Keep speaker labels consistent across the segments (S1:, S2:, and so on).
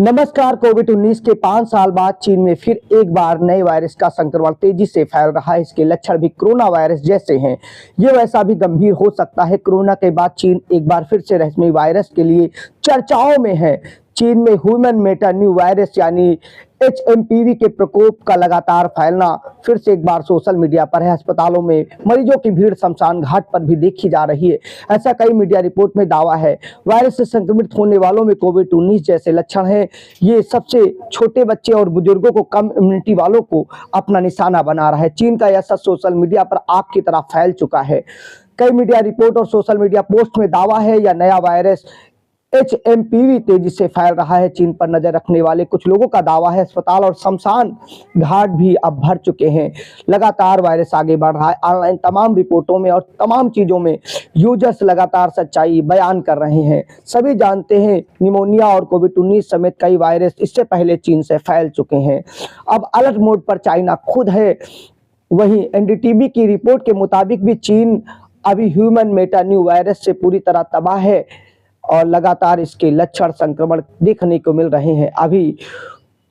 S1: नमस्कार। कोविड-19 के 5 साल बाद चीन में फिर एक बार नए वायरस का संक्रमण तेजी से फैल रहा है। इसके लक्षण भी कोरोना वायरस जैसे हैं। ये वैसा भी गंभीर हो सकता है। कोरोना के बाद चीन एक बार फिर से रहस्यमय वायरस के लिए चर्चाओं में है। चीन में ह्यूमन मेटान्यू वायरस यानी एचएमपीवी के प्रकोप का लगातार फैलना फिर से एक बार सोशल मीडिया पर है। अस्पतालों में मरीजों की भीड़ शमशान घाट पर भी देखी जा रही है। ऐसा कई मीडिया रिपोर्ट में दावा है। वायरस से संक्रमित होने वालों में कोविड-19 जैसे लक्षण हैं। ये सबसे छोटे बच्चे और बुजुर्गों को, कम इम्यूनिटी वालों को अपना निशाना बना रहा है। चीन का यह सच सोशल मीडिया पर आग की तरह फैल चुका है। कई मीडिया रिपोर्ट और सोशल मीडिया पोस्ट में दावा है यह नया वायरस एचएमपीवी तेजी से फैल रहा है। चीन पर नजर रखने वाले कुछ लोगों का दावा है अस्पताल और शमशान घाट भी अब भर चुके हैं। लगातार वायरस आगे बढ़ रहा है। ऑनलाइन तमाम रिपोर्टों में और तमाम चीजों में यूजर्स लगातार सच्चाई बयान कर रहे हैं। सभी जानते हैं निमोनिया और कोविड-19 समेत कई वायरस इससे पहले चीन से फैल चुके हैं। अब अलर्ट मोड पर चाइना खुद है। वहीं एनडीटीवी की रिपोर्ट के मुताबिक भी चीन अभी ह्यूमन मेटान्यू वायरस से पूरी तरह तबाह है और लगातार इसके लक्षण संक्रमण देखने को मिल रहे हैं। अभी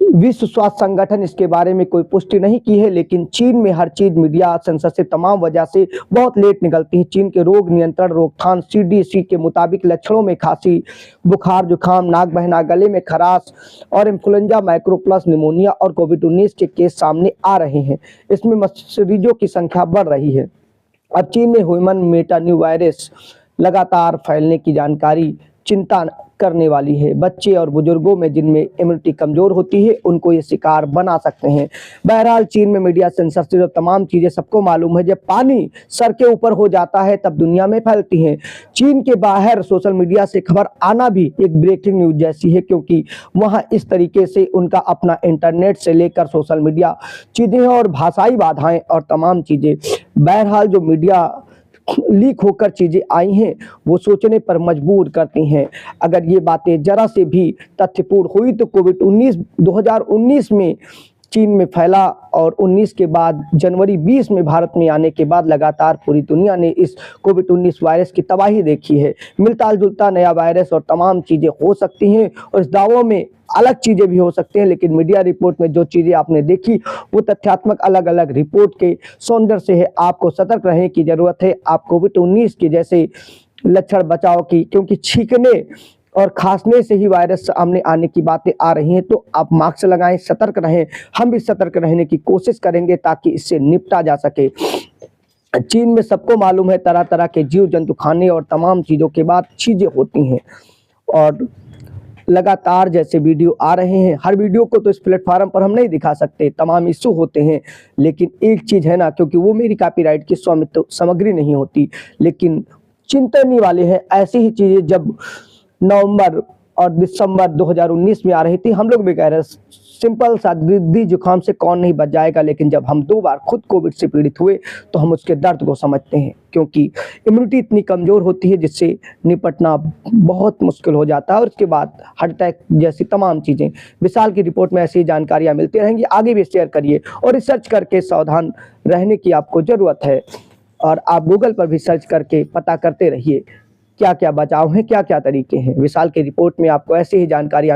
S1: विश्व स्वास्थ्य संगठन इसके बारे में कोई पुष्टि नहीं की है, लेकिन चीन में हर चीज मीडिया सेंसरशिप तमाम वजह से बहुत लेट निकलती है। चीन के रोग नियंत्रण रोकथाम सीडीसी के मुताबिक लक्षणों में खांसी, बुखार, जुकाम, नाक बहना, गले में खराश और इन्फ्लुएंजा माइक्रो प्लस निमोनिया और कोविड-19 के केस सामने आ रहे हैं। इसमें मरीजों की संख्या बढ़ रही है। अब चीन में ह्यूमन मेटान्यू वायरस लगातार फैलने की जानकारी चिंता करने वाली है। बच्चे और बुजुर्गों में जिनमें इम्यूनिटी कमजोर होती है उनको ये शिकार बना सकते हैं। बहरहाल चीन में मीडिया सेंसरशिप और तमाम चीजें सबको मालूम है। जब पानी सर के ऊपर हो जाता है तब दुनिया में फैलती हैं। चीन के बाहर सोशल मीडिया से खबर आना भी एक ब्रेकिंग न्यूज जैसी है, क्योंकि वहाँ इस तरीके से उनका अपना इंटरनेट से लेकर सोशल मीडिया चीजें और भाषाई बाधाएं और तमाम चीजें। बहरहाल जो मीडिया लीक होकर चीजें आई हैं वो सोचने पर मजबूर करती हैं। अगर ये बातें जरा से भी तथ्यपूर्ण हुई तो कोविड-19 2019 में चीन में फैला और 19 के बाद जनवरी 20 में भारत में आने के बाद लगातार पूरी दुनिया ने इस कोविड-19 वायरस की तबाही देखी है। मिलता जुलता नया वायरस और तमाम चीजें हो सकती हैं और इस दावों में अलग चीजें भी हो सकती हैं, लेकिन मीडिया रिपोर्ट में जो चीजें आपने देखी वो तथ्यात्मक अलग अलग रिपोर्ट के सौंदर्य से है। आपको सतर्क रहने की जरूरत है। आप कोविड-19 के जैसे लक्षण बचाव की, क्योंकि छींकने और खांसने से ही वायरस सामने आने की बातें आ रही हैं, तो आप मास्क लगाएं, सतर्क रहें। हम भी सतर्क रहने की कोशिश करेंगे ताकि इससे निपटा जा सके। चीन में सबको मालूम है तरह तरह के जीव जंतु खाने और तमाम चीजों के बाद चीजें होती हैं और लगातार जैसे वीडियो आ रहे हैं। हर वीडियो को तो इस प्लेटफॉर्म पर हम नहीं दिखा सकते, तमाम इश्यू होते हैं, लेकिन एक चीज है ना, क्योंकि वो मेरी कॉपीराइट की स्वामित्व सामग्री नहीं होती, लेकिन चिंतनीय वाले हैं। ऐसी ही चीजें जब नवंबर और दिसंबर 2019 में आ रही थी, हम लोग भी कह रहे सिंपल सा सर्दी जुकाम से कौन नहीं बच जाएगा, लेकिन जब हम 2 बार खुद कोविड से पीड़ित हुए तो हम उसके दर्द को समझते हैं, क्योंकि इम्यूनिटी इतनी कमजोर होती है जिससे निपटना बहुत मुश्किल हो जाता है। और उसके बाद हार्ट अटैक जैसी तमाम चीज़ें। विशाल की रिपोर्ट में ऐसी जानकारियाँ मिलती रहेंगी। आगे भी शेयर करिए और रिसर्च करके सावधान रहने की आपको ज़रूरत है। और आप गूगल पर भी सर्च करके पता करते रहिए क्या क्या बचाव हैं, क्या क्या तरीके हैं। विशाल की रिपोर्ट में आपको ऐसी ही जानकारियाँ